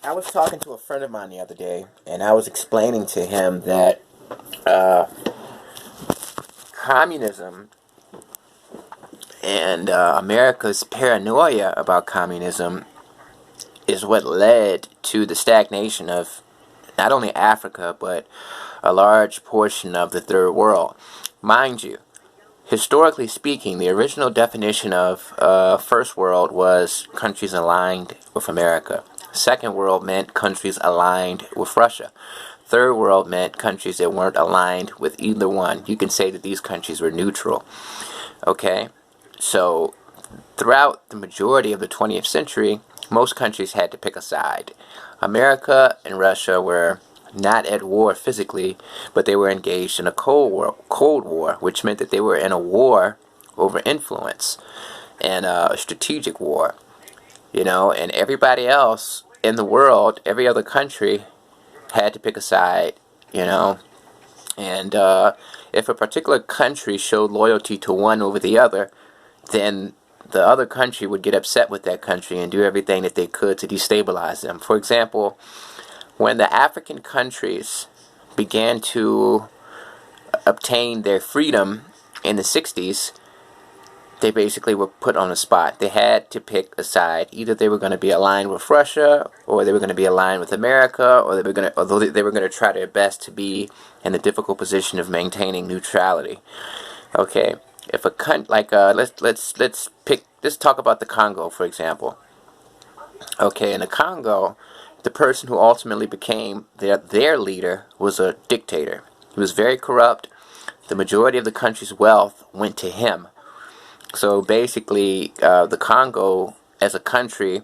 I was talking to a friend of mine the other day, and I was explaining to him that uh, communism and America's paranoia about communism is what led to the stagnation of not only Africa, but a large portion of the third world. Mind you, historically speaking, the original definition of first world was countries aligned with America. Second world meant countries aligned with Russia. Third world meant countries that weren't aligned with either one. You can say that these countries were neutral. Okay? So, throughout the majority of the 20th century, most countries had to pick a side. America and Russia were not at war physically, but they were engaged in a Cold War, which meant that they were in a war over influence and a strategic war. And everybody else in the world, every other country, had to pick a side. And if a particular country showed loyalty to one over the other, then the other country would get upset with that country and do everything that they could to destabilize them. For example, when the African countries began to obtain their freedom in the 60s, they basically were put on the spot. They had to pick a side. Either they were going to be aligned with Russia, or they were going to be aligned with America, or they were going to try their best to be in the difficult position of maintaining neutrality. Okay, if a let's talk about the Congo, for example. Okay, in the Congo, the person who ultimately became their leader was a dictator. He was very corrupt. The majority of the country's wealth went to him. So basically, the Congo as a country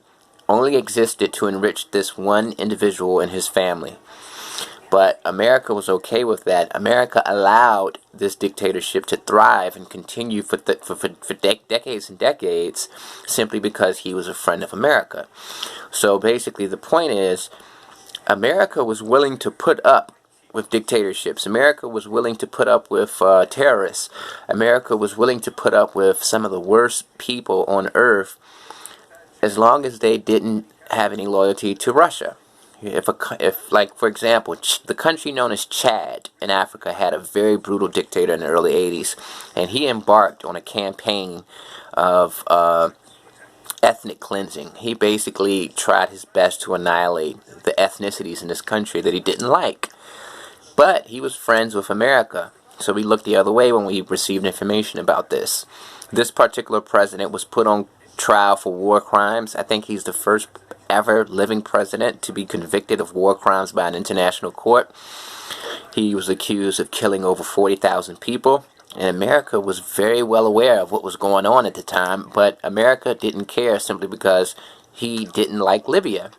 only existed to enrich this one individual and his family. But America was okay with that. America allowed this dictatorship to thrive and continue for decades and decades simply because he was a friend of America. So basically the point is, America was willing to put up with dictatorships. America was willing to put up with terrorists. America was willing to put up with some of the worst people on earth as long as they didn't have any loyalty to Russia. For example, the country known as Chad in Africa had a very brutal dictator in the early 80s, and he embarked on a campaign of ethnic cleansing. He basically tried his best to annihilate the ethnicities in this country that he didn't like. But he was friends with America, so we looked the other way when we received information about this. This particular president was put on trial for war crimes. I think he's the first ever living president to be convicted of war crimes by an international court. He was accused of killing over 40,000 people, and America was very well aware of what was going on at the time, but America didn't care simply because he didn't like Libya.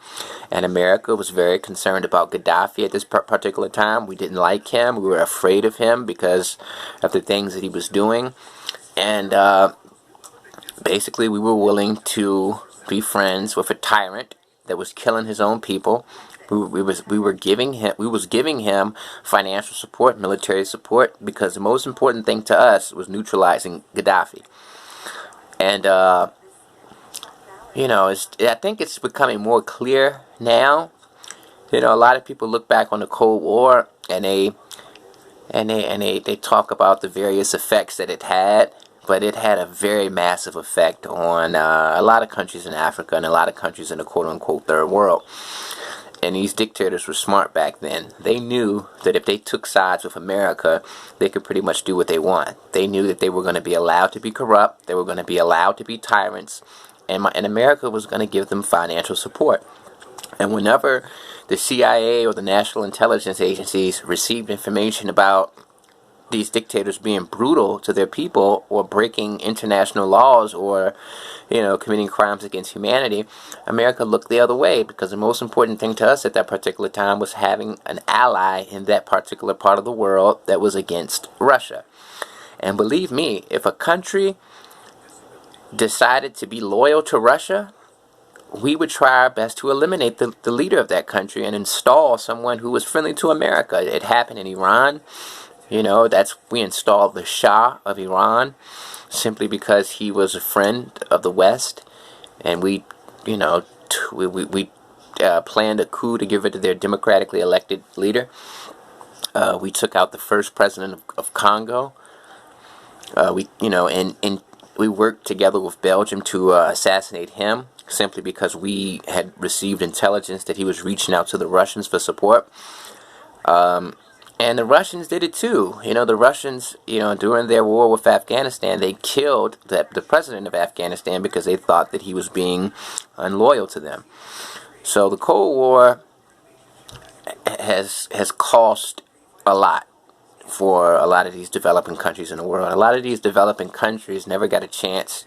And America was very concerned about Gaddafi at this particular time. We didn't like him. We were afraid of him because of the things that he was doing. And basically we were willing to be friends with a tyrant that was killing his own people. We was giving him financial support, military support, because the most important thing to us was neutralizing Gaddafi. And I think it's becoming more clear now. A lot of people look back on the Cold War and they talk about the various effects that it had, but it had a very massive effect on a lot of countries in Africa and a lot of countries in the quote-unquote third world. And these dictators were smart back then. They knew that if they took sides with America, they could pretty much do what they want. They knew that they were going to be allowed to be corrupt, they were going to be allowed to be tyrants, and America was going to give them financial support. And whenever the CIA or the National Intelligence Agencies received information about these dictators being brutal to their people or breaking international laws or committing crimes against humanity, America looked the other way, because the most important thing to us at that particular time was having an ally in that particular part of the world that was against Russia. And believe me, if a country decided to be loyal to Russia, we would try our best to eliminate the leader of that country and install someone who was friendly to America. It happened in Iran. We installed the Shah of Iran simply because he was a friend of the West, and we planned a coup to get rid of their democratically elected leader. We took out the first president of Congo. And we worked together with Belgium to assassinate him, simply because we had received intelligence that he was reaching out to the Russians for support. And the Russians did it too. The Russians, during their war with Afghanistan, they killed the president of Afghanistan because they thought that he was being unloyal to them. So the Cold War has cost a lot for a lot of these developing countries in the world. A lot of these developing countries never got a chance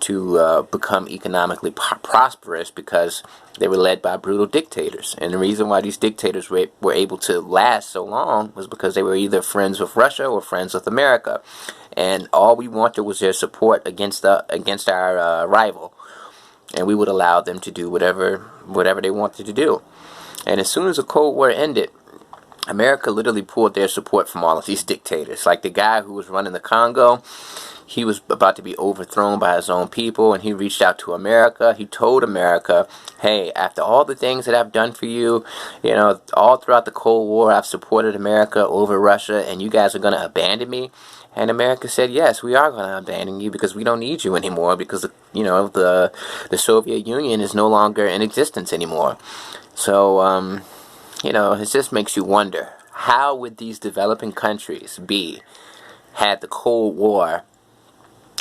to become economically prosperous because they were led by brutal dictators. And the reason why these dictators were able to last so long was because they were either friends with Russia or friends with America. And all we wanted was their support against our rival. And we would allow them to do whatever they wanted to do. And as soon as the Cold War ended, America literally pulled their support from all of these dictators. Like the guy who was running the Congo, he was about to be overthrown by his own people, and he reached out to America. He told America, hey, after all the things that I've done for you, all throughout the Cold War, I've supported America over Russia, and you guys are going to abandon me? And America said, yes, we are going to abandon you because we don't need you anymore, because the Soviet Union is no longer in existence anymore. So, it just makes you wonder, how would these developing countries be had the Cold War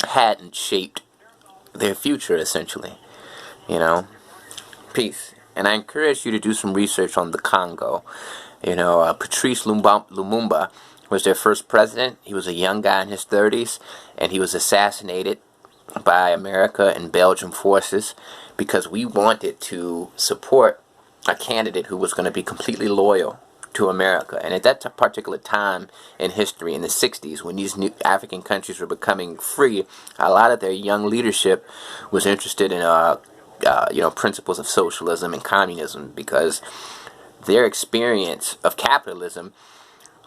hadn't shaped their future, essentially? Peace. And I encourage you to do some research on the Congo. Patrice Lumumba was their first president. He was a young guy in his 30s, and he was assassinated by America and Belgian forces because we wanted to support a candidate who was going to be completely loyal to America. And at that particular time in history, in the 60s, when these new African countries were becoming free, a lot of their young leadership was interested in principles of socialism and communism, because their experience of capitalism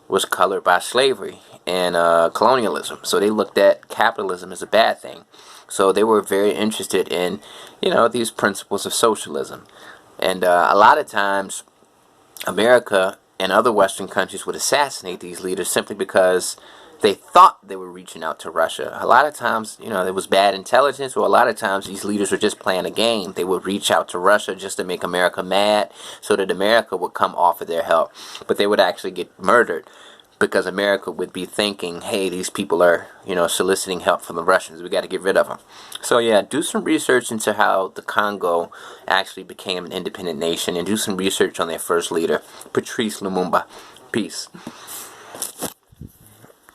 was colored by slavery and colonialism. So they looked at capitalism as a bad thing. So they were very interested in, these principles of socialism. And a lot of times, America and other Western countries would assassinate these leaders simply because they thought they were reaching out to Russia. A lot of times, there was bad intelligence, or a lot of times these leaders were just playing a game. They would reach out to Russia just to make America mad so that America would come offer their help. But they would actually get murdered because America would be thinking, hey, these people are, soliciting help from the Russians. We got to get rid of them. So yeah, do some research into how the Congo actually became an independent nation, and do some research on their first leader, Patrice Lumumba. Peace.